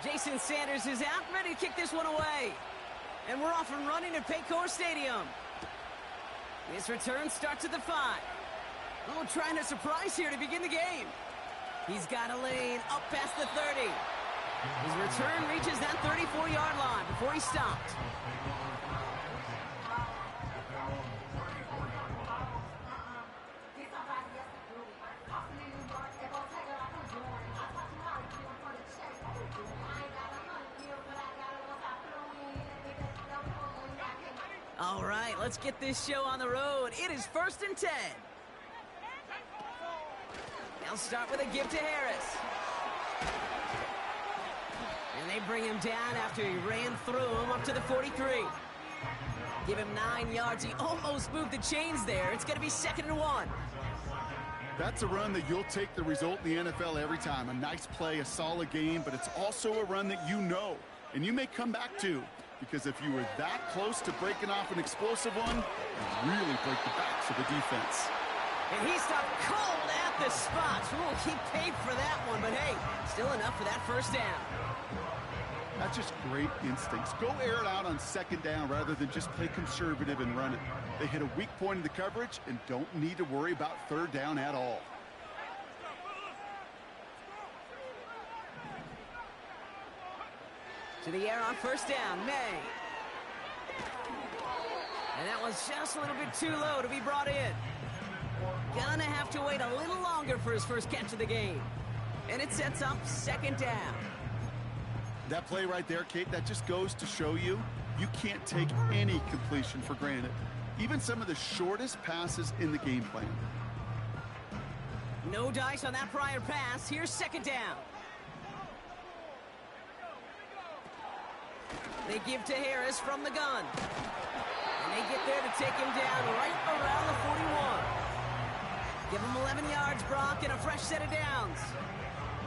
Jason Sanders is out, ready to kick this one away. And we're off and running at Paycor Stadium. This return starts at the 5. Oh, trying a surprise here to begin the game. He's got a lane up past the 30. His return reaches that 34-yard line before he stopped. All right, let's get this show on the road. It is 1st and 10. They'll start with a give to Harris. And they bring him down after he ran through him up to the 43. Give him 9 yards. He almost moved the chains there. It's going to be 2nd and 1. That's a run that you'll take the result in the NFL every time. A nice play, a solid game, but it's also a run that you know, and you may come back to. Because if you were that close to breaking off an explosive one, you really break the backs of the defense. And he stopped cold at the spot. Ooh, he paid for that one, but hey, still enough for that 1st down. That's just great instincts. Go air it out on 2nd down rather than just play conservative and run it. They hit a weak point in the coverage and don't need to worry about 3rd down at all. To the air on 1st down, May. And that was just a little bit too low to be brought in. Gonna have to wait a little longer for his first catch of the game. And it sets up 2nd down. That play right there, Kate, that just goes to show you can't take any completion for granted. Even some of the shortest passes in the game plan. No dice on that prior pass. Here's 2nd down. They give to Harris from the gun. And they get there to take him down right around the 41. Give him 11 yards, Brock, and a fresh set of downs.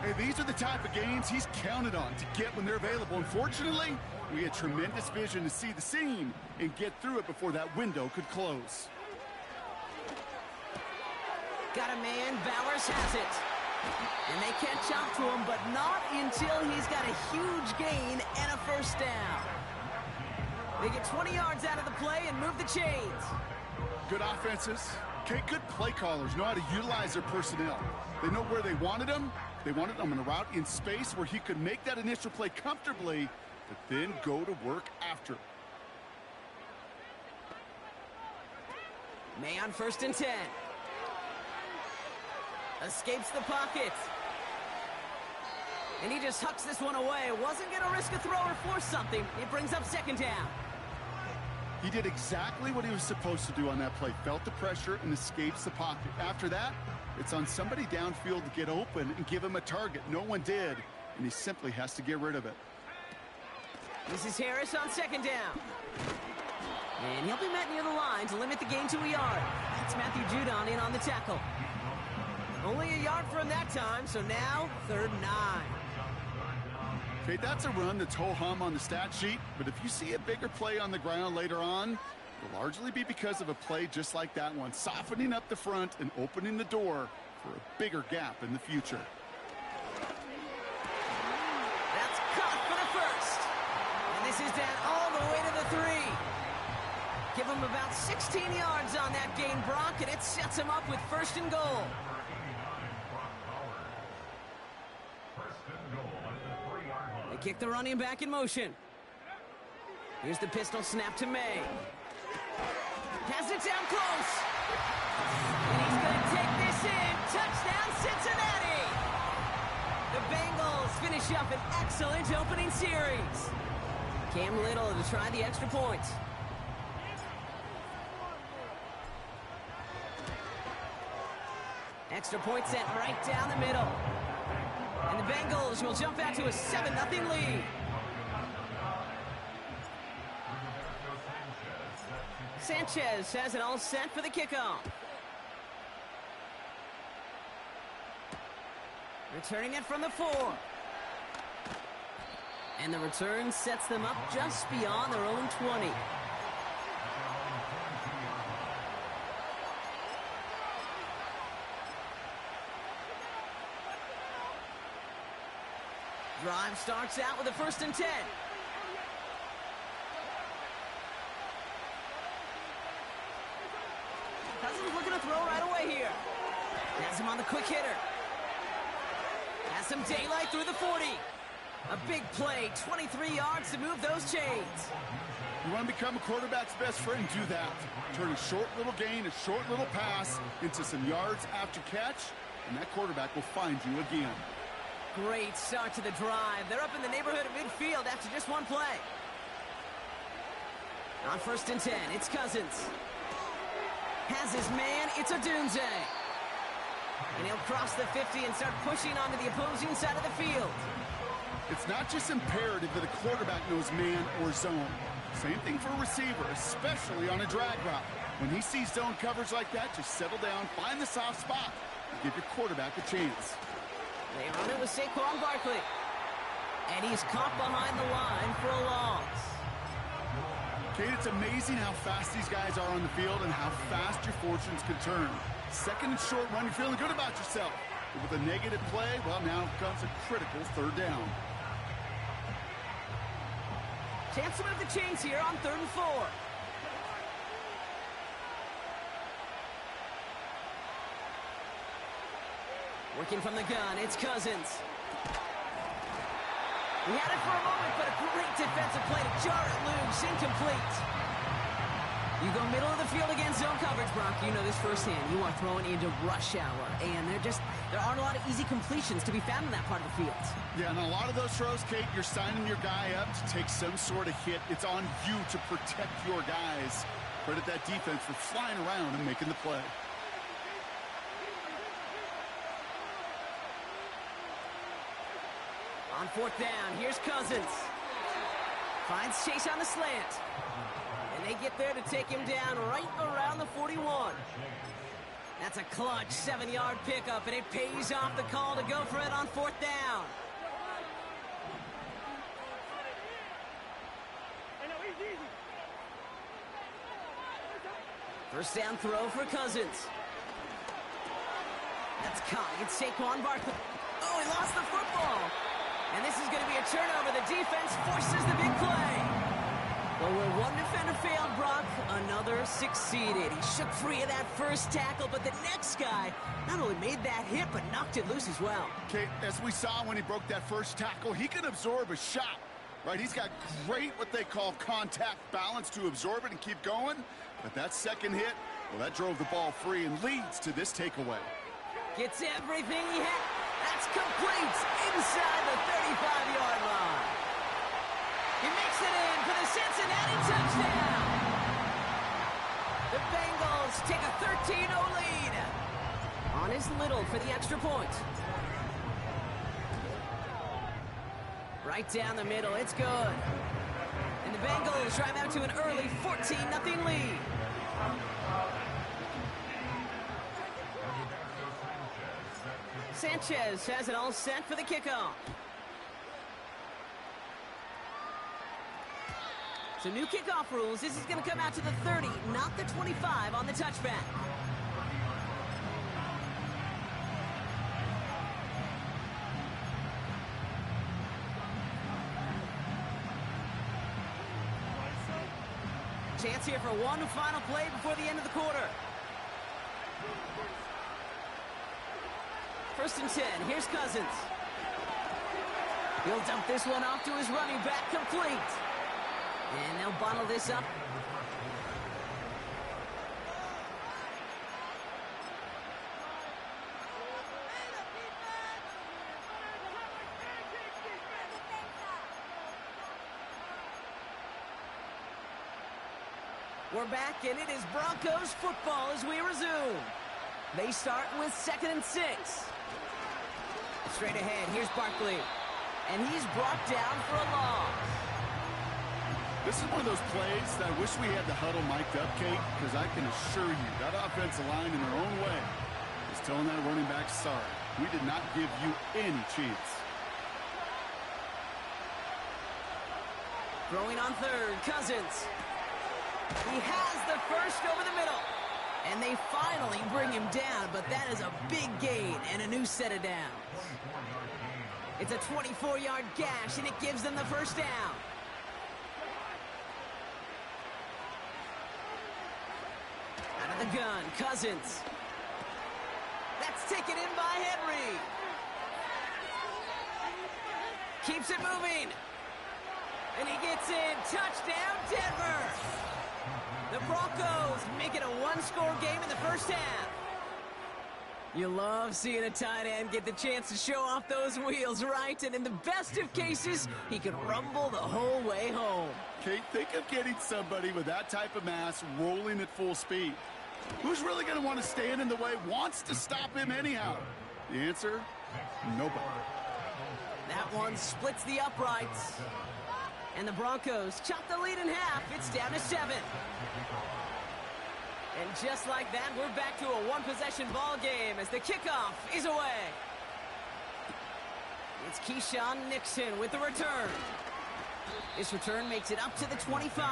Hey, these are the type of games he's counted on to get when they're available. Unfortunately, we had tremendous vision to see the seam and get through it before that window could close. Got a man, Bowers has it. And they catch up to him, but not until he's got a huge gain and a 1st down. They get 20 yards out of the play and move the chains. Good offenses. Okay, good play callers know how to utilize their personnel. They know where they wanted him. They wanted him on a route in space where he could make that initial play comfortably, but then go to work after. May on 1st and 10. Escapes the pocket. And he just hucks this one away. Wasn't going to risk a throw or force something. It brings up 2nd down. He did exactly what he was supposed to do on that play. Felt the pressure and escapes the pocket. After that, it's on somebody downfield to get open and give him a target. No one did, and he simply has to get rid of it. This is Harris on 2nd down. And he'll be met near the line to limit the gain to a yard. That's Matthew Judon in on the tackle. Only a yard for him that time, so now 3rd and 9. Okay, that's a run that's ho-hum on the stat sheet, but if you see a bigger play on the ground later on, it'll largely be because of a play just like that one, softening up the front and opening the door for a bigger gap in the future. That's caught for the 1st. And this is down all the way to the 3. Give him about 16 yards on that gain, Brock, and it sets him up with 1st and goal. They kick the running back in motion. Here's the pistol snap to May. Has it down close. And he's going to take this in. Touchdown, Cincinnati. The Bengals finish up an excellent opening series. Cam Little to try the extra point. Extra point set right down the middle. And the Bengals will jump out to a 7-0 lead. Sanchez has it all set for the kickoff. Returning it from the 4. And the return sets them up just beyond their own 20. Drive starts out with a 1st and 10. Cousins looking to throw right away here. Has him on the quick hitter. Has some daylight through the 40. A big play, 23 yards to move those chains. You want to become a quarterback's best friend, do that. Turn a short little gain, a short little pass into some yards after catch, and that quarterback will find you again. Great start to the drive. They're up in the neighborhood of midfield after just one play. On 1st and 10, it's Cousins. Has his man, it's a doomsday. And he'll cross the 50 and start pushing onto the opposing side of the field. It's not just imperative that a quarterback knows man or zone. Same thing for a receiver, especially on a drag route. When he sees zone coverage like that, just settle down, find the soft spot, and give your quarterback a chance. They run it with Saquon Barkley. And he's caught behind the line for a loss. Kate, it's amazing how fast these guys are on the field and how fast your fortunes can turn. 2nd and short run, you're feeling good about yourself. But with a negative play, well, now comes a critical 3rd down. Chance to move the chains here on 3rd and 4. Working from the gun, it's Cousins. He had it for a moment, but a great defensive play to jar it loose, incomplete. You go middle of the field against zone coverage, Brock. You know this firsthand. You are throwing into rush hour, and there aren't a lot of easy completions to be found in that part of the field. Yeah, and a lot of those throws, Kate, you're signing your guy up to take some sort of hit. It's on you to protect your guys. Credit that defense for flying around and making the play. On 4th down, here's Cousins. Finds Chase on the slant. And they get there to take him down right around the 41. That's a clutch 7-yard pickup, and it pays off the call to go for it on 4th down. First down throw for Cousins. That's caught. It's Saquon Barkley. Oh, he lost the football. And this is going to be a turnover. The defense forces the big play. Well, where one defender failed, Brock, another succeeded. He shook free of that first tackle, but the next guy not only made that hit, but knocked it loose as well. Okay, as we saw when he broke that first tackle, he can absorb a shot, right? He's got great, what they call contact balance to absorb it and keep going. But that second hit, well, that drove the ball free and leads to this takeaway. Gets everything he had. That's complete inside the 35-yard line. He makes it in for the Cincinnati touchdown. The Bengals take a 13-0 lead. On is Little for the extra point. Right down the middle, it's good. And the Bengals drive out to an early 14-0 lead. Sanchez has it all set for the kickoff. So new kickoff rules. This is going to come out to the 30, not the 25 on the touchback. Chance here for one final play before the end of the quarter. 1st and 10. Here's Cousins. He'll dump this one off to his running back, complete. And they'll bottle this up. We're back, and it is Broncos football as we resume. They start with 2nd and 6. Straight ahead, here's Barkley. And he's brought down for a loss. This is one of those plays that I wish we had the huddle mic'd up, Kate, because I can assure you that offensive line in their own way is telling that running back, sorry, we did not give you any chance. Throwing on 3rd, Cousins. He has the first over the middle. And they finally bring him down, but that is a big gain and a new set of downs. It's a 24-yard gash, and it gives them the first down. Out of the gun, Cousins. That's taken in by Henry. Keeps it moving. And he gets in. Touchdown, Denver. The Broncos make it a one-score game in the first half. You love seeing a tight end get the chance to show off those wheels, right? And in the best of cases, he can rumble the whole way home. Kate, think of getting somebody with that type of mass rolling at full speed. Who's really going to want to stand in the way, wants to stop him anyhow? The answer? Nobody. That one splits the uprights. And the Broncos chop the lead in half. It's down to 7. And just like that, we're back to a one-possession ball game as the kickoff is away. It's Keyshawn Nixon with the return. This return makes it up to the 25.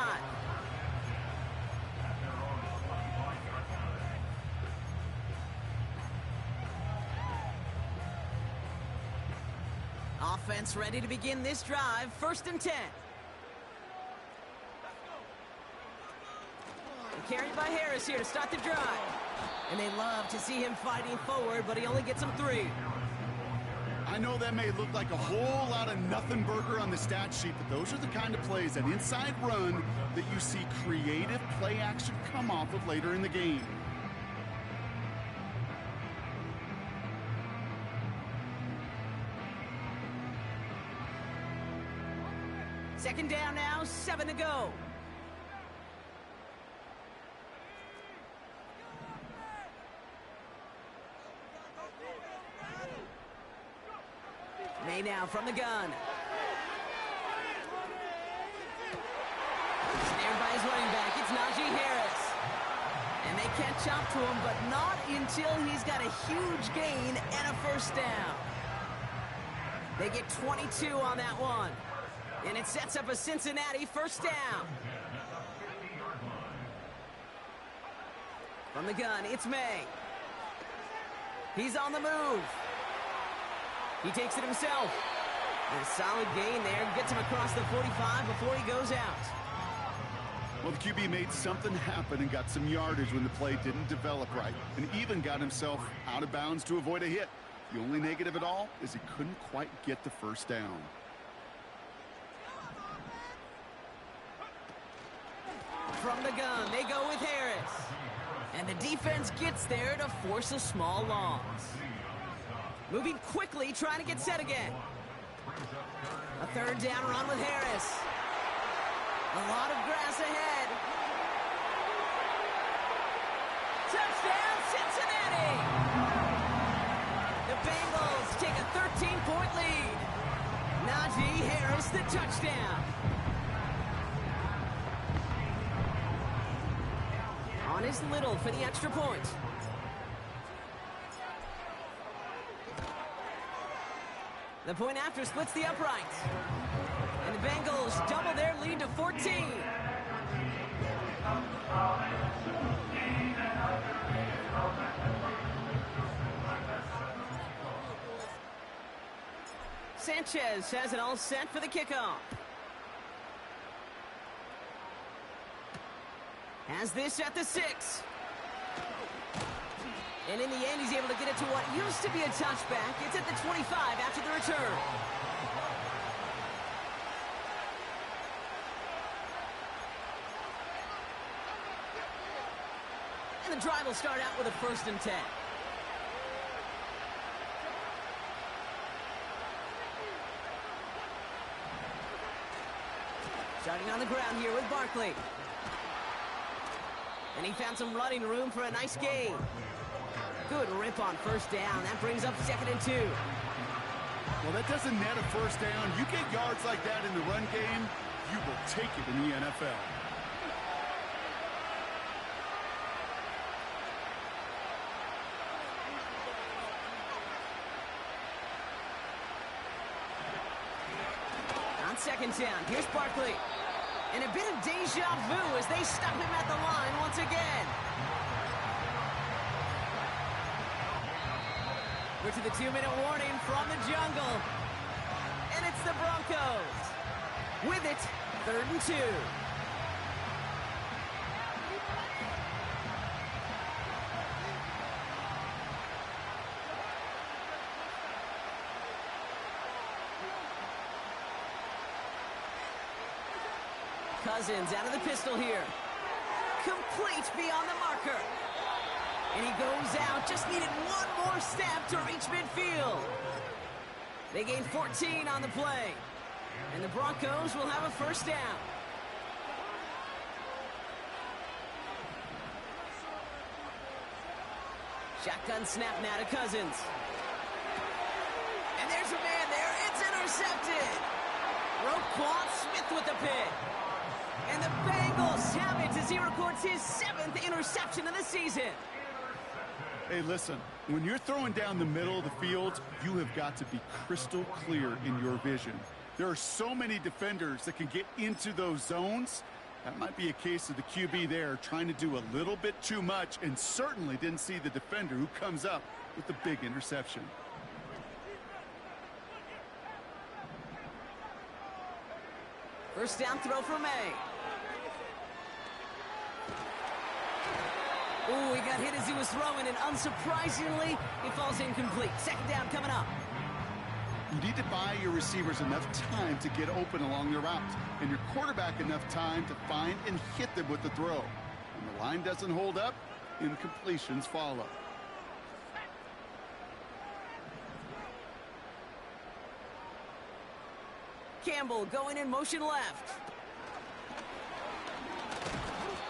Offense ready to begin this drive. 1st and 10. Carried by Harris here to start the drive. And they love to see him fighting forward, but he only gets them 3. I know that may look like a whole lot of nothing burger on the stat sheet, but those are the kind of plays, an inside run, that you see creative play action come off of later in the game. Second down now, 7 to go. May now from the gun. Snared by his running back, it's Najee Harris. And they catch up to him, but not until he's got a huge gain and a first down. They get 22 on that one. And it sets up a Cincinnati first down. From the gun, it's May. He's on the move. He takes it himself. And a solid gain there. Gets him across the 45 before he goes out. Well, the QB made something happen and got some yardage when the play didn't develop right. And even got himself out of bounds to avoid a hit. The only negative at all is he couldn't quite get the first down. From the gun, they go with Harris. And the defense gets there to force a small loss. Moving quickly, trying to get set again. A 3rd down run with Harris. A lot of grass ahead. Touchdown, Cincinnati! The Bengals take a 13-point lead. Najee Harris, the touchdown. On is Little for the extra point. The point after splits the uprights. And the Bengals double their lead to 14. Sanchez has it all set for the kickoff. Has this at the 6. And in the end, he's able to get it to what used to be a touchback. It's at the 25 after the return. And the drive will start out with a 1st and 10. Starting on the ground here with Barkley. And he found some running room for a nice gain. Good rip on 1st down. That brings up 2nd and 2. Well, that doesn't net a first down. You get yards like that in the run game, you will take it in the NFL. On 2nd down, here's Barkley. And a bit of deja vu as they stop him at the line once again. We're to the 2-minute warning from the jungle. It's the Broncos. With it, 3rd and 2. Cousins out of the pistol here. Complete beyond the marker. And he goes out. Just needed one more step to reach midfield. They gain 14 on the play. And the Broncos will have a 1st down. Shotgun snap now to Cousins. And there's a man there. It's intercepted. Roquan Smith with the pick. And the Bengals have it as he records his 7th interception of the season. Hey, listen, when you're throwing down the middle of the field, you have got to be crystal clear in your vision. There are so many defenders that can get into those zones. That might be a case of the QB there trying to do a little bit too much and certainly didn't see the defender who comes up with the big interception. First down throw for May. Ooh, he got hit as he was throwing, and unsurprisingly, he falls incomplete. 2nd down coming up. You need to buy your receivers enough time to get open along their route, and your quarterback enough time to find and hit them with the throw. When the line doesn't hold up, incompletions follow. Campbell going in motion left.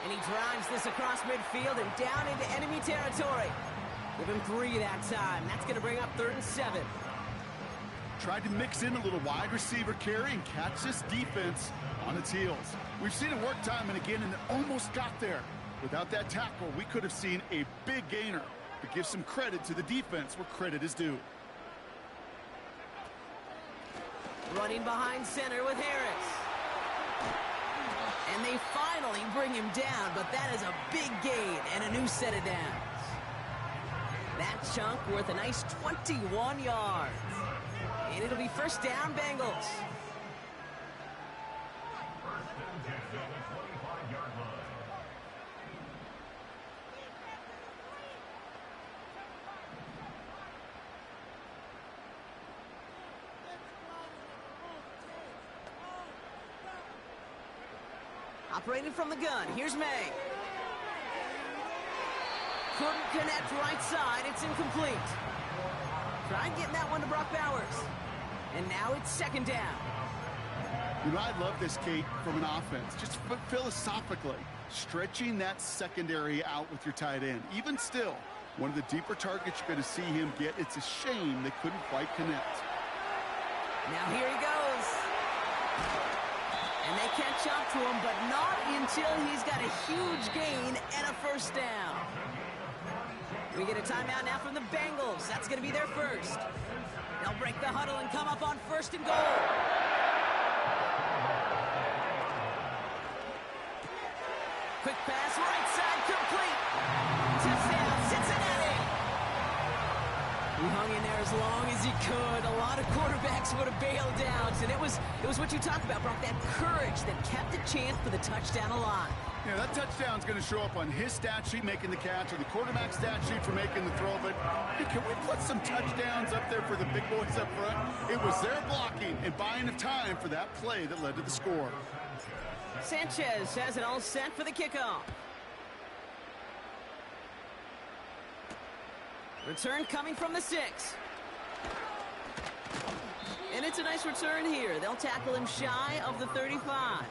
And he drives this across midfield and down into enemy territory. Give him 3 that time. That's going to bring up 3rd and 7. Tried to mix in a little wide receiver carry and catch this defense on its heels. We've seen it work time and again, and it almost got there. Without that tackle, we could have seen a big gainer. But give some credit to the defense where credit is due. Running behind center with Harris. And they finally bring him down, but that is a big gain and a new set of downs. That chunk worth a nice 21 yards. And it'll be 1st down, Bengals. Operating from the gun, here's May. Couldn't connect right side, it's incomplete. Tried getting that one to Brock Bowers. And now it's 2nd down. You know, I love this, Kate, from an offense. Just philosophically, stretching that secondary out with your tight end. Even still, one of the deeper targets you're going to see him get. It's a shame they couldn't quite connect. Now here he goes. And they catch up to him, but not until he's got a huge gain and a 1st down. We get a timeout now from the Bengals. That's going to be their 1st. They'll break the huddle and come up on 1st and goal. Quick pass, right side, complete. Touchdown, Cincinnati. He hung in there as long as he could. A lot of quarterbacks would have bailed out, and it was what you talked about, Brock, that courage that kept the chance for the touchdown alive. Yeah, that touchdown's going to show up on his stat sheet making the catch or the quarterback stat sheet for making the throw, but hey, can we put some touchdowns up there for the big boys up front? It was their blocking and buying of time for that play that led to the score. Sanchez has it all set for the kickoff. Return coming from the 6. And it's a nice return here. They'll tackle him shy of the 35.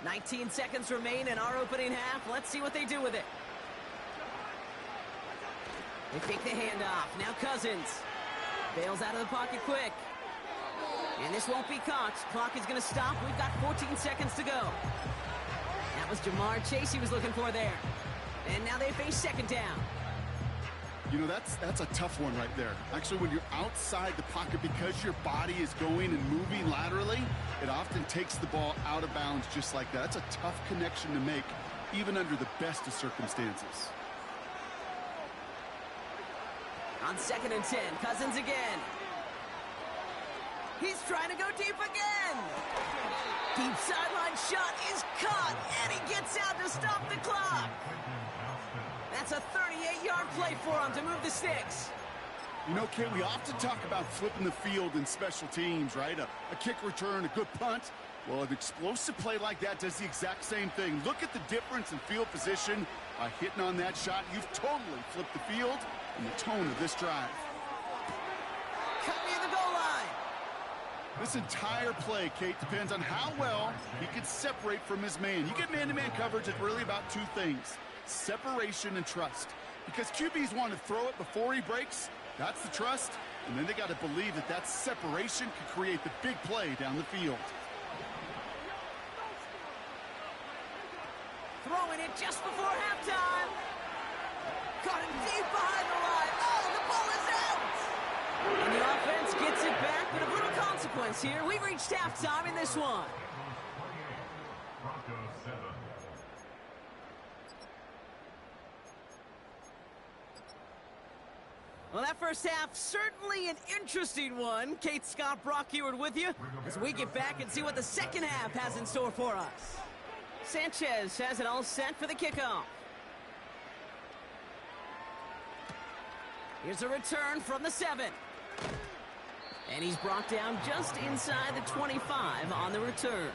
"19 seconds remain in our opening half. Let's see what they do with it. They take the handoff. Now Cousins. Bails out of the pocket quick. And this won't be caught. Clock is going to stop. We've got 14 seconds to go. That was Jamar Chase he was looking for there. And now they face 2nd down. You know, that's a tough one right there. Actually, when you're outside the pocket, because your body is going and moving laterally, it often takes the ball out of bounds just like that. That's a tough connection to make. even under the best of circumstances. On 2nd and 10, Cousins again. He's trying to go deep again. Deep sideline shot is caught, and he gets out to stop the clock. That's a 38-yard play for him to move the sticks. You know, Kate, we often talk about flipping the field in special teams, right? A kick return, a good punt. Well, an explosive play like that does the exact same thing. Look at the difference in field position. By hitting on that shot, you've totally flipped the field and the tone of this drive. Cut near the goal line. This entire play, Kate, depends on how well he can separate from his man. You get man-to-man coverage, it's really about two things: separation and trust. Because QBs want to throw it before he breaks. That's the trust. And then they got to believe that that separation can create the big play down the field. Throwing it just before halftime. Got him deep behind the line. Oh, the ball is out! And the offense gets it back, but a little consequence here. We've reached halftime in this one. Well, that first half, certainly an interesting one. Kate, Scott, Brock Ewart with you as we get back and see what the second half has in store for us. Sanchez has it all set for the kickoff. Here's a return from the 7. And he's brought down just inside the 25 on the return.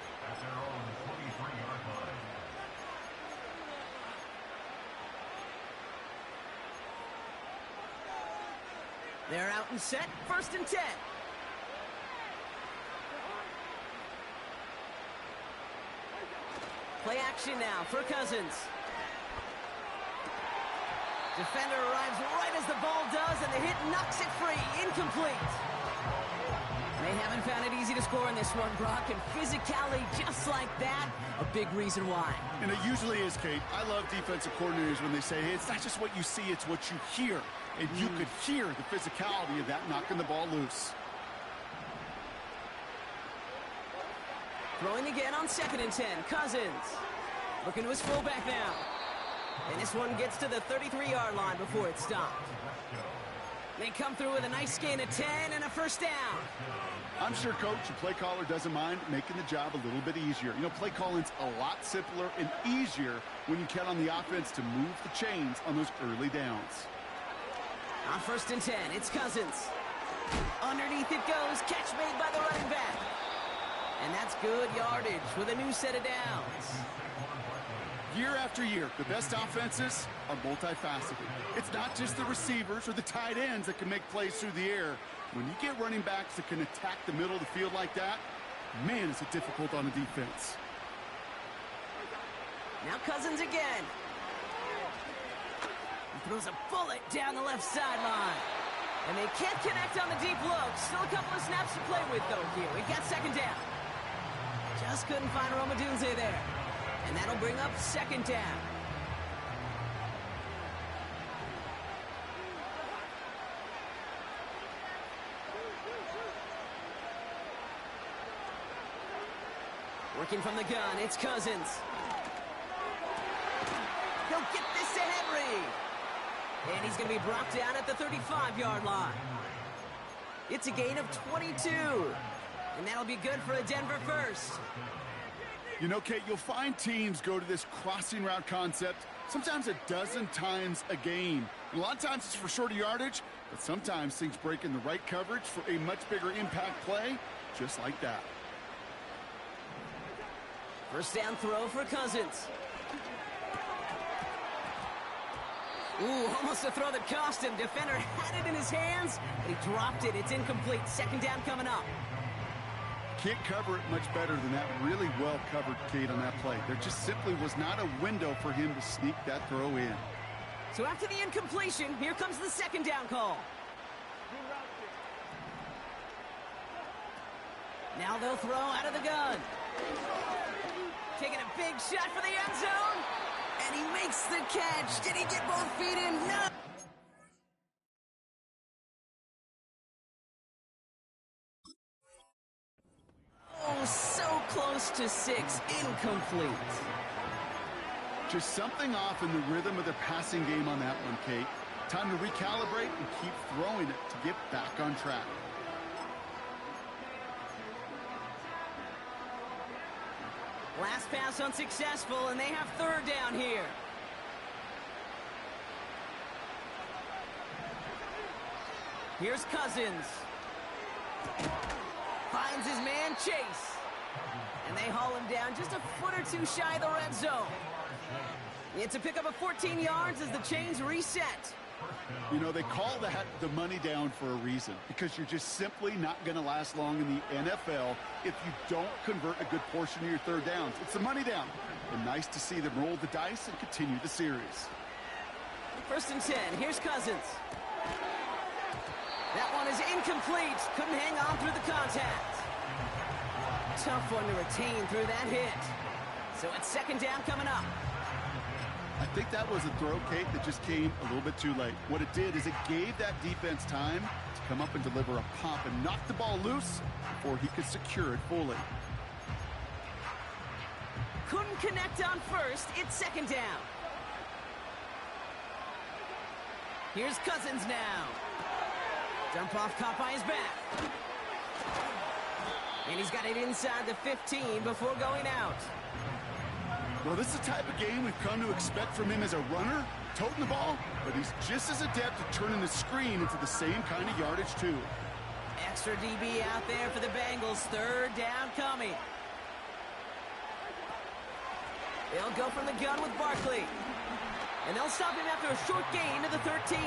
They're out and set, 1st and 10. Play action now for Cousins. Defender arrives right as the ball does, and the hit knocks it free. Incomplete. They haven't found it easy to score in this one, Brock, and physicality just like that, a big reason why. And it usually is, Kate. I love defensive coordinators when they say, hey, it's not just what you see, it's what you hear. And you could hear the physicality of that knocking the ball loose. Throwing again on 2nd and 10. Cousins looking to his fullback now. And this one gets to the 33-yard line before it stopped. They come through with a nice gain of 10 and a 1st down. I'm sure, Coach, the play caller doesn't mind making the job a little bit easier. You know, play calling's a lot simpler and easier when you count on the offense to move the chains on those early downs. On 1st and 10, it's Cousins. Underneath it goes, catch made by the running back. And that's good yardage with a new set of downs. Year after year, the best offenses are multifaceted. It's not just the receivers or the tight ends that can make plays through the air. When you get running backs that can attack the middle of the field like that, man, is it difficult on a defense. Now Cousins again. He throws a bullet down the left sideline. And they can't connect on the deep look. Still a couple of snaps to play with, though, here. We've got 2nd down. Just couldn't find Romadunze there. And that'll bring up 2nd down. Working from the gun, it's Cousins. He'll get this to Henry. And he's going to be brought down at the 35-yard line. It's a gain of 22. And that'll be good for a Denver 1st. You know, Kate, you'll find teams go to this crossing route concept sometimes a dozen times a game. And a lot of times it's for shorter yardage, but sometimes things break in the right coverage for a much bigger impact play, just like that. 1st down throw for Cousins. Ooh, almost a throw that cost him. Defender had it in his hands, but he dropped it. It's incomplete. 2nd down coming up. Can't cover it much better than that. Really well covered, Kate, on that play. There just simply was not a window for him to sneak that throw in. So after the incompletion, here comes the 2nd down call. Now they'll throw out of the gun. Taking a big shot for the end zone. And he makes the catch. Did he get both feet in? No. Oh, so close to 6. Incomplete. Just something off in the rhythm of their passing game on that one, Kate. Time to recalibrate and keep throwing it to get back on track. Last pass unsuccessful, and they have third down here. Here's Cousins. Finds his man Chase. And they haul him down just a foot or two shy of the red zone. It's a pickup of 14 yards as the chains reset. You know, they call that the money down for a reason, because you're just simply not going to last long in the NFL if you don't convert a good portion of your third downs. It's the money down. And nice to see them roll the dice and continue the series. 1st and 10. Here's Cousins. That one is incomplete. Couldn't hang on through the contact. Tough one to retain through that hit. So it's 2nd down coming up. I think that was a throw, Kate, that just came a little bit too late. What it did is it gave that defense time to come up and deliver a pop and knock the ball loose before he could secure it fully. Couldn't connect on 1st. It's 2nd down. Here's Cousins now. Dump off caught by his back. And he's got it inside the 15 before going out. Well, this is the type of game we've come to expect from him as a runner, toting the ball, but he's just as adept at turning the screen into the same kind of yardage, too. Extra DB out there for the Bengals. 3rd down coming. They'll go from the gun with Barkley. And they'll stop him after a short gain to the 13.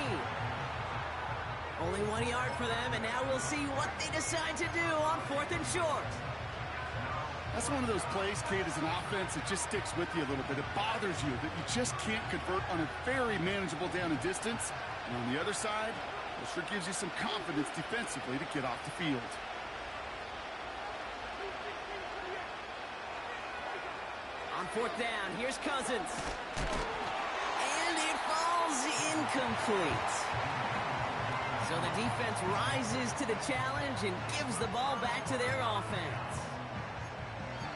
Only 1 yard for them, and now we'll see what they decide to do on 4th and short. That's one of those plays, Kate, as an offense that just sticks with you a little bit. It bothers you that you just can't convert on a very manageable down and distance. And on the other side, it sure gives you some confidence defensively to get off the field. On 4th down, here's Cousins. And it falls incomplete. So the defense rises to the challenge and gives the ball back to their offense.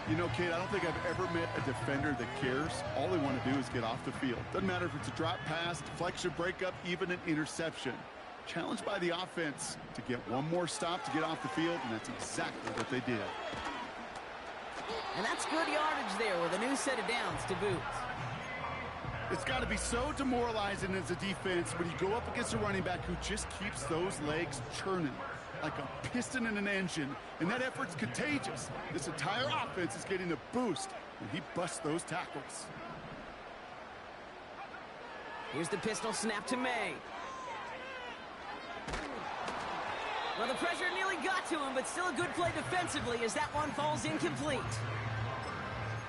You know, Kate, I don't think I've ever met a defender that cares. All they want to do is get off the field. Doesn't matter if it's a drop pass, deflection, breakup, even an interception. Challenged by the offense to get one more stop to get off the field, and that's exactly what they did. And that's good yardage there with a new set of downs to boot. It's got to be so demoralizing as a defense when you go up against a running back who just keeps those legs churning like a piston in an engine, and that effort's contagious. This entire offense is getting a boost when he busts those tackles. Here's the pistol snap to May. Well, the pressure nearly got to him, but still a good play defensively as that one falls incomplete.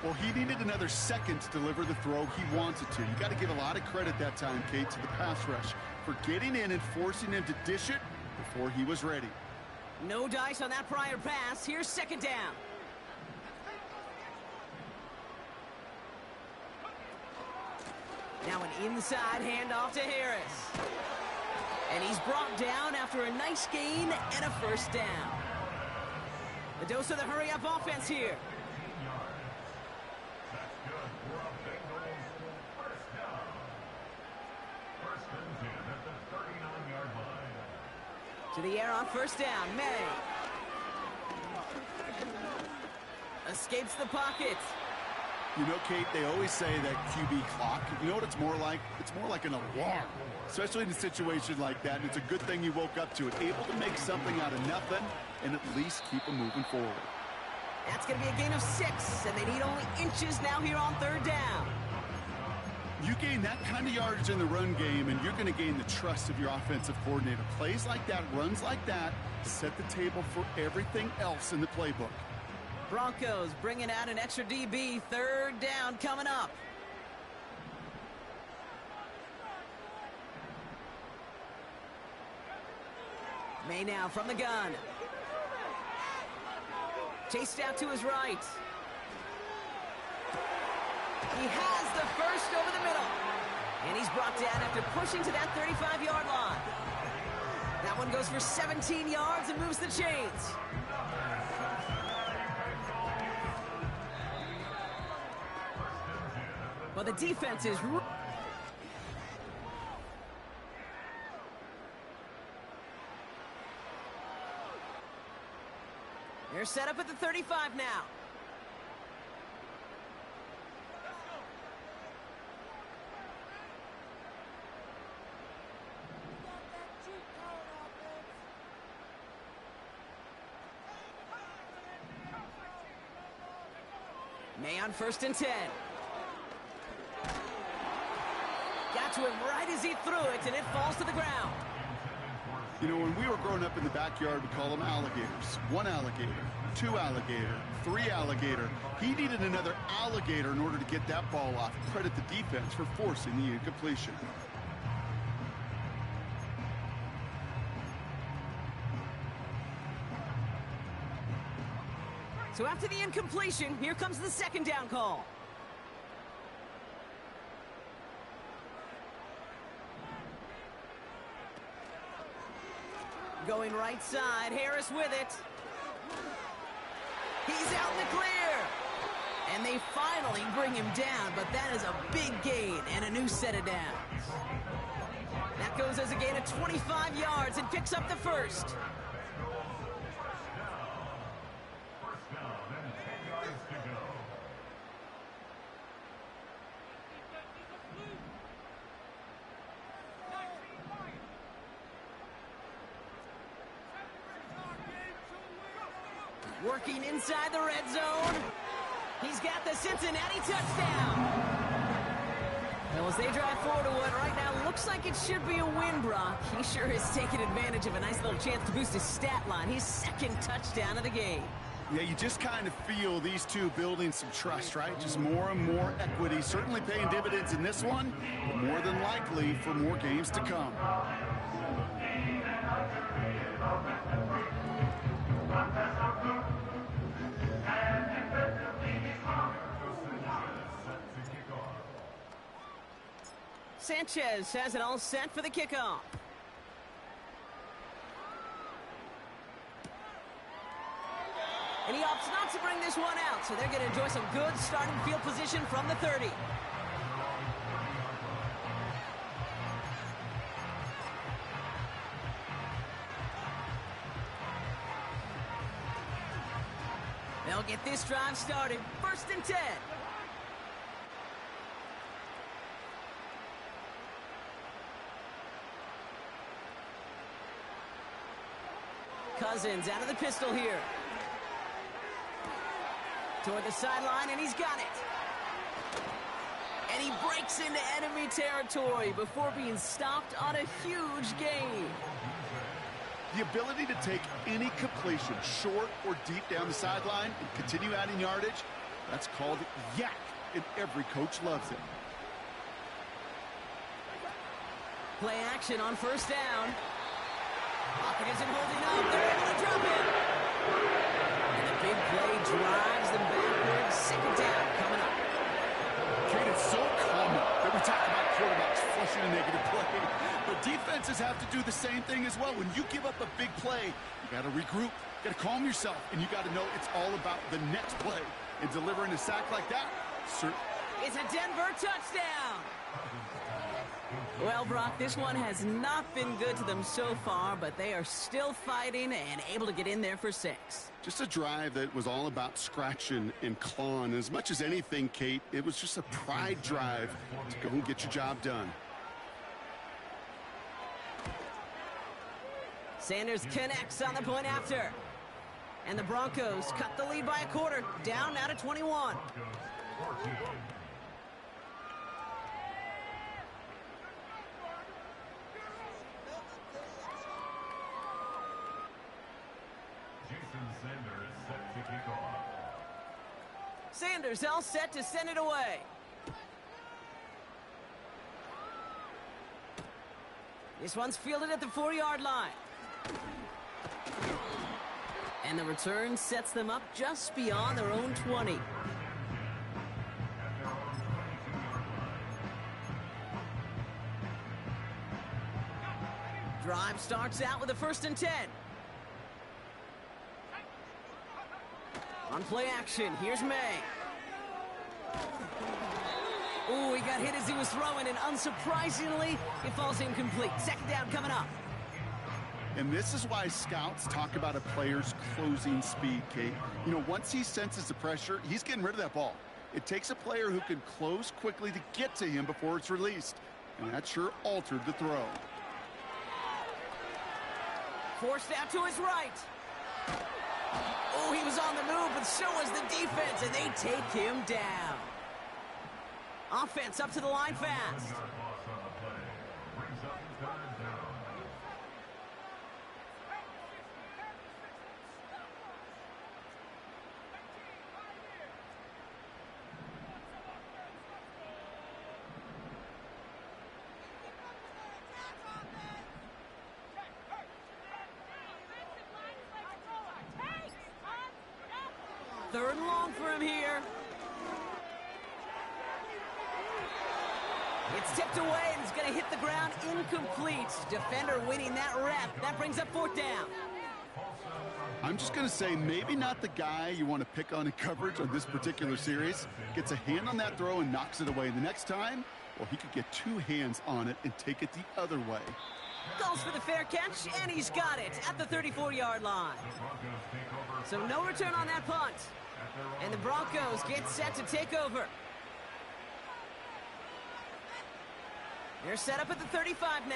Well, he needed another second to deliver the throw he wanted to. You got to give a lot of credit that time, Kate, to the pass rush for getting in and forcing him to dish it before he was ready. No dice on that prior pass. Here's 2nd down. Now an inside handoff to Harris. And he's brought down after a nice gain and a 1st down. The dose of the hurry-up offense here. To the air on 1st down. May escapes the pocket. You know, Kate, they always say that QB clock. You know what it's more like? It's more like an alarm, especially in a situation like that. And it's a good thing you woke up to it, able to make something out of nothing and at least keep them moving forward. That's going to be a gain of 6, and they need only inches now here on 3rd down. You gain that kind of yardage in the run game, and you're going to gain the trust of your offensive coordinator. Plays like that, runs like that, set the table for everything else in the playbook. Broncos bringing out an extra DB. 3rd down coming up. May now from the gun. Chased out to his right. He has the 1st over the middle. And he's brought down after pushing to that 35-yard line. That one goes for 17 yards and moves the chains. Well, the defense is... They're set up at the 35 now. May on 1st and 10. Got to him right as he threw it, and it falls to the ground. You know, when we were growing up in the backyard, we call them alligators. 1 alligator, 2 alligator, 3 alligator. He needed another alligator in order to get that ball off. Credit the defense for forcing the incompletion. So after the incompletion, here comes the 2nd down call. Going right side, Harris with it. He's out in the clear. And they finally bring him down, but that is a big gain and a new set of downs. That goes as a gain of 25 yards and picks up the 1st. Working inside the red zone. He's got the Cincinnati touchdown. Well, as they drive forward to what right now looks like it should be a win, Brock. He sure has taken advantage of a nice little chance to boost his stat line. His 2nd touchdown of the game. Yeah, you just kind of feel these two building some trust, right? Just more and more equity. Certainly paying dividends in this one, but more than likely for more games to come. Sanchez has it all set for the kickoff. And he opts not to bring this one out, so they're going to enjoy some good starting field position from the 30. They'll get this drive started. 1st and 10. Cousins out of the pistol here. Toward the sideline, and he's got it. And he breaks into enemy territory before being stopped on a huge gain. The ability to take any completion, short or deep down the sideline, and continue adding yardage, that's called yak, and every coach loves it. Play action on 1st down. Pocket isn't holding up. They're able to drop it. And the big play drives them backwards. 2nd down coming up. Kate, it's so common that we talk about quarterbacks flushing a negative play. But defenses have to do the same thing as well. When you give up a big play, you got to regroup, you got to calm yourself, and you got to know it's all about the next play. And delivering a sack like that, it's a Denver touchdown. Well, Brock, this one has not been good to them so far, but they are still fighting and able to get in there for 6. Just a drive that was all about scratching and clawing. As much as anything, Kate, it was just a pride drive to go and get your job done. Sanders connects on the point after. And the Broncos cut the lead by a quarter, down now to 21. Sanders all set to send it away. This one's fielded at the 4-yard line. And the return sets them up just beyond their own 20. Drive starts out with a 1st and 10. On play action, here's May. Oh, he got hit as he was throwing, and unsurprisingly, it falls incomplete. Second down coming up. And this is why scouts talk about a player's closing speed, Kate. You know, once he senses the pressure, he's getting rid of that ball. It takes a player who can close quickly to get to him before it's released. And that sure altered the throw. Forced out to his right. Oh, he was on the move, but so was the defense, and they take him down. Offense up to the line fast. Third and long for him here. It's tipped away, and it's going to hit the ground incomplete. Defender winning that rep. That brings up fourth down. I'm just going to say maybe not the guy you want to pick on in coverage on this particular series. Gets a hand on that throw and knocks it away. The next time, well, he could get two hands on it and take it the other way. Goes for the fair catch, and he's got it at the 34-yard line. So no return on that punt. And the Broncos get set to take over. They're set up at the 35 now.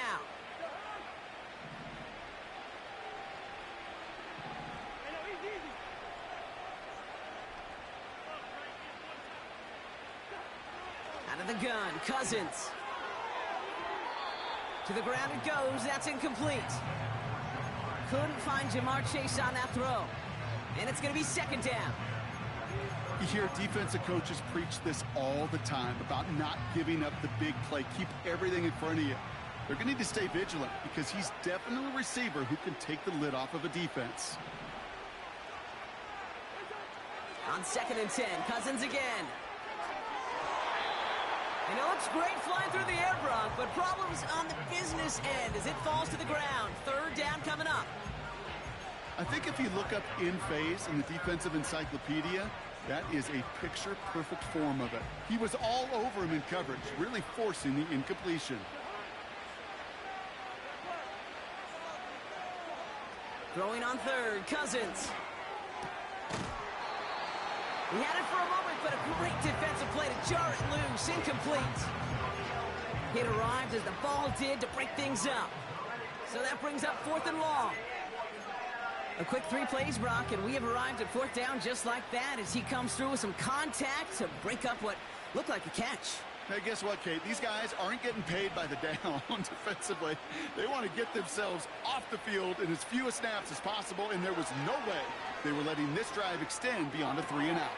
Out of the gun, Cousins. To the ground it goes. That's incomplete. Couldn't find Jamar Chase on that throw. And it's going to be second down. You hear defensive coaches preach this all the time about not giving up the big play. Keep everything in front of you. They're going to need to stay vigilant because he's definitely a receiver who can take the lid off of a defense. On 2nd and 10, Cousins again. And it looks great flying through the air, Bronk, but problems on the business end as it falls to the ground. Third down coming up. I think if you look up in phase in the defensive encyclopedia, that is a picture-perfect form of it. He was all over him in coverage, really forcing the incompletion. Throwing on third, Cousins. He had it for a moment, but a great defensive play to jar it loose, incomplete. It arrived as the ball did to break things up. So that brings up fourth and long. A quick 3 plays, Brock, and we have arrived at fourth down just like that as he comes through with some contact to break up what looked like a catch. Hey, guess what, Kate? These guys aren't getting paid by the down defensively. They want to get themselves off the field in as few snaps as possible, and there was no way they were letting this drive extend beyond a 3-and-out.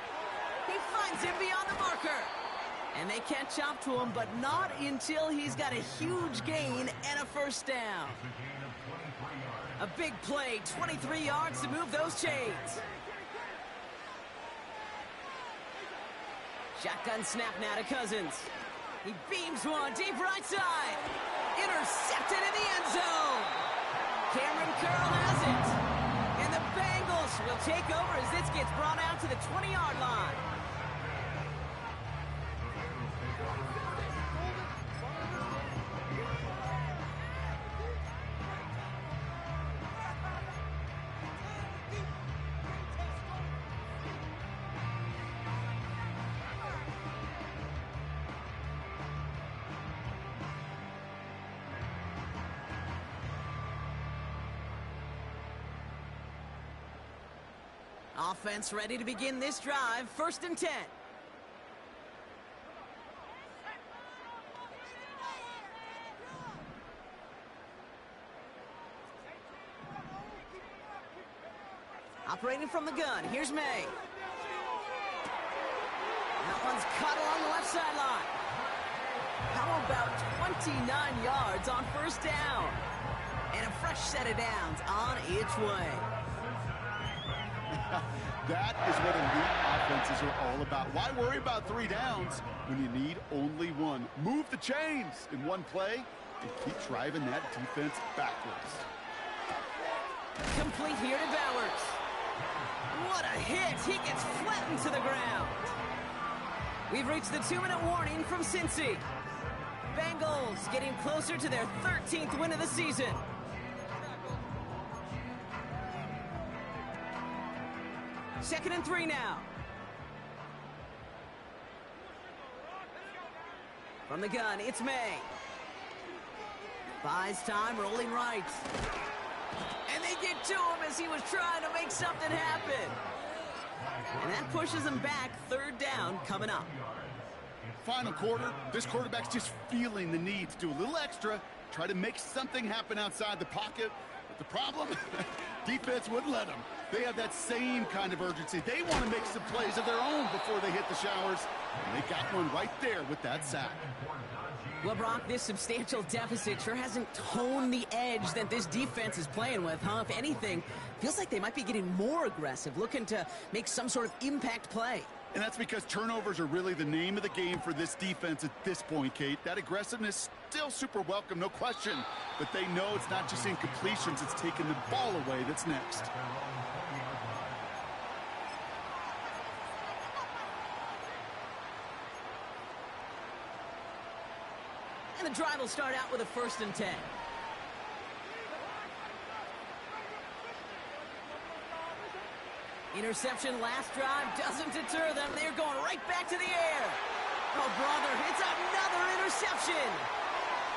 He finds him beyond the marker. And they catch up to him, but not until he's got a huge gain and a first down. A big play, 23 yards to move those chains. Shotgun snap now to Cousins. He beams one deep right side. Intercepted in the end zone. Cameron Curl has it. And the Bengals will take over as this gets brought out to the 20-yard line. Offense ready to begin this drive. 1st and 10. Operating from the gun. Here's May. That one's caught along the left sideline. How about 29 yards on 1st down? And a fresh set of downs on its way. That is what elite offenses are all about. Why worry about 3 downs when you need only 1? Move the chains in one play and keep driving that defense backwards. Complete here to Bowers. What a hit! He gets flattened to the ground. We've reached the 2-minute warning from Cincy. Bengals getting closer to their 13th win of the season. Second and 3 now. From the gun, it's May. Buys time, rolling right. And they get to him as he was trying to make something happen. And that pushes him back. Third down coming up. Final quarter, this quarterback's just feeling the need to do a little extra, try to make something happen outside the pocket. But the problem, defense wouldn't let them. They have that same kind of urgency. They want to make some plays of their own before they hit the showers. And they got one right there with that sack. Well, Brock, this substantial deficit sure hasn't toned the edge that this defense is playing with, huh? If anything, feels like they might be getting more aggressive, looking to make some sort of impact play. And that's because turnovers are really the name of the game for this defense at this point, Kate. That aggressiveness still super welcome, no question. But they know it's not just incompletions, it's taking the ball away that's next. And the drive will start out with a 1st and 10. Interception last drive doesn't deter them. They're going right back to the air. Oh, brother, it's another interception.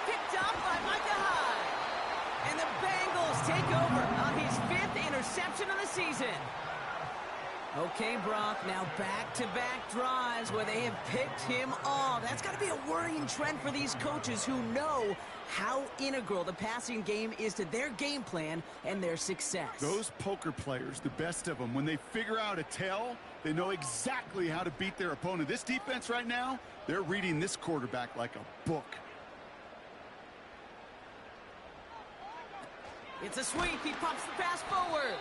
Picked up by Micah Hyde. And the Bengals take over on his 5th interception of the season. Okay, Brock, now back-to-back drives where they have picked him off. That's got to be a worrying trend for these coaches who know how integral the passing game is to their game plan and their success. Those poker players, the best of them, when they figure out a tell, they know exactly how to beat their opponent. This defense right now, they're reading this quarterback like a book. It's a sweep. He pops the pass forward.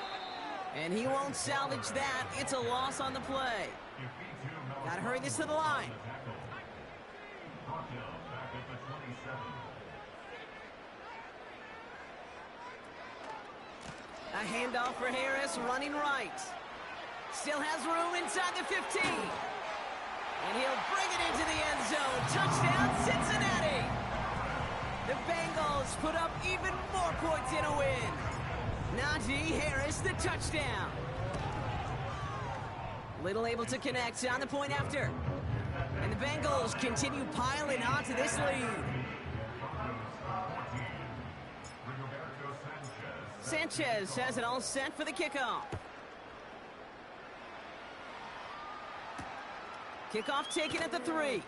And he won't salvage that. It's a loss on the play. Got to hurry this to the line. A handoff for Harris, running right. Still has room inside the 15. And he'll bring it into the end zone. Touchdown, Cincinnati. The Bengals put up even more points in a win. Najee Harris, the touchdown. Little able to connect on the point after. And the Bengals continue piling onto this lead. Sanchez has it all set for the kickoff. Kickoff taken at the 3.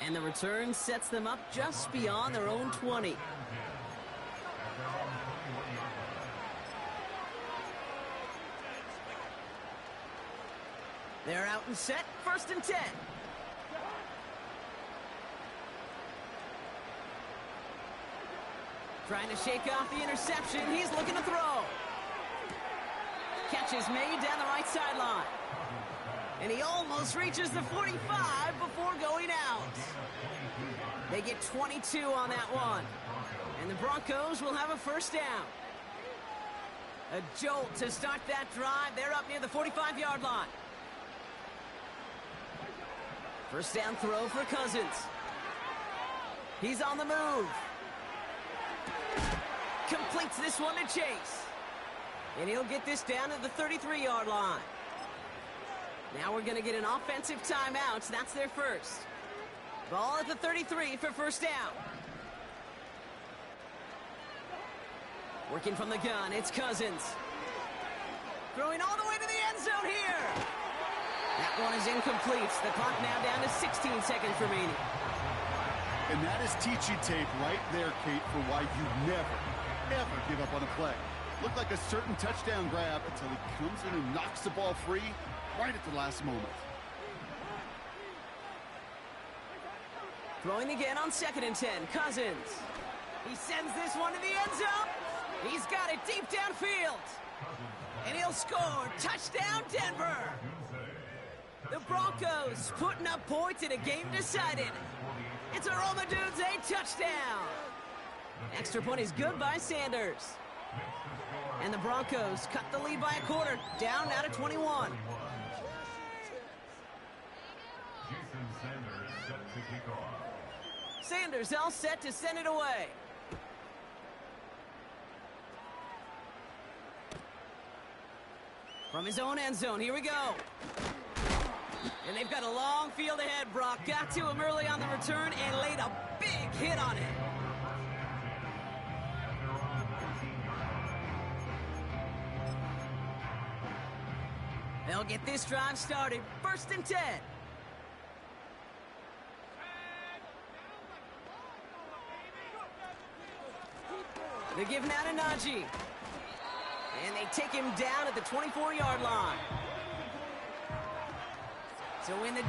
And the return sets them up just beyond their own 20. They're out and set, 1st and 10. Trying to shake off the interception. He's looking to throw. Catch is made down the right sideline. And he almost reaches the 45 before going out. They get 22 on that one. And the Broncos will have a 1st down. A jolt to start that drive. They're up near the 45-yard line. 1st down throw for Cousins. He's on the move. Completes this one to Chase. And he'll get this down to the 33-yard line. Now we're going to get an offensive timeout. That's their first. Ball at the 33 for 1st down. Working from the gun, it's Cousins. Throwing all the way to the end zone here. That one is incomplete. The clock now down to 16 seconds remaining. And that is teaching tape right there, Kate, for why you never, ever give up on a play. Looked like a certain touchdown grab until he comes in and knocks the ball free right at the last moment. Throwing again on 2nd and 10. Cousins. He sends this one to the end zone. He's got it deep downfield. And he'll score. Touchdown, Denver. The Broncos putting up points in a game decided. It's a Roma Dudes a touchdown. Extra point is good by Sanders. And the Broncos cut the lead by a quarter, down now to 21. Sanders all set to send it away. From his own end zone, here we go. And they've got a long field ahead, Brock. Got to him early on the return and laid a big hit on it. They'll get this drive started. 1st and 10. They're giving out a Najee. And they take him down at the 24-yard line. So in the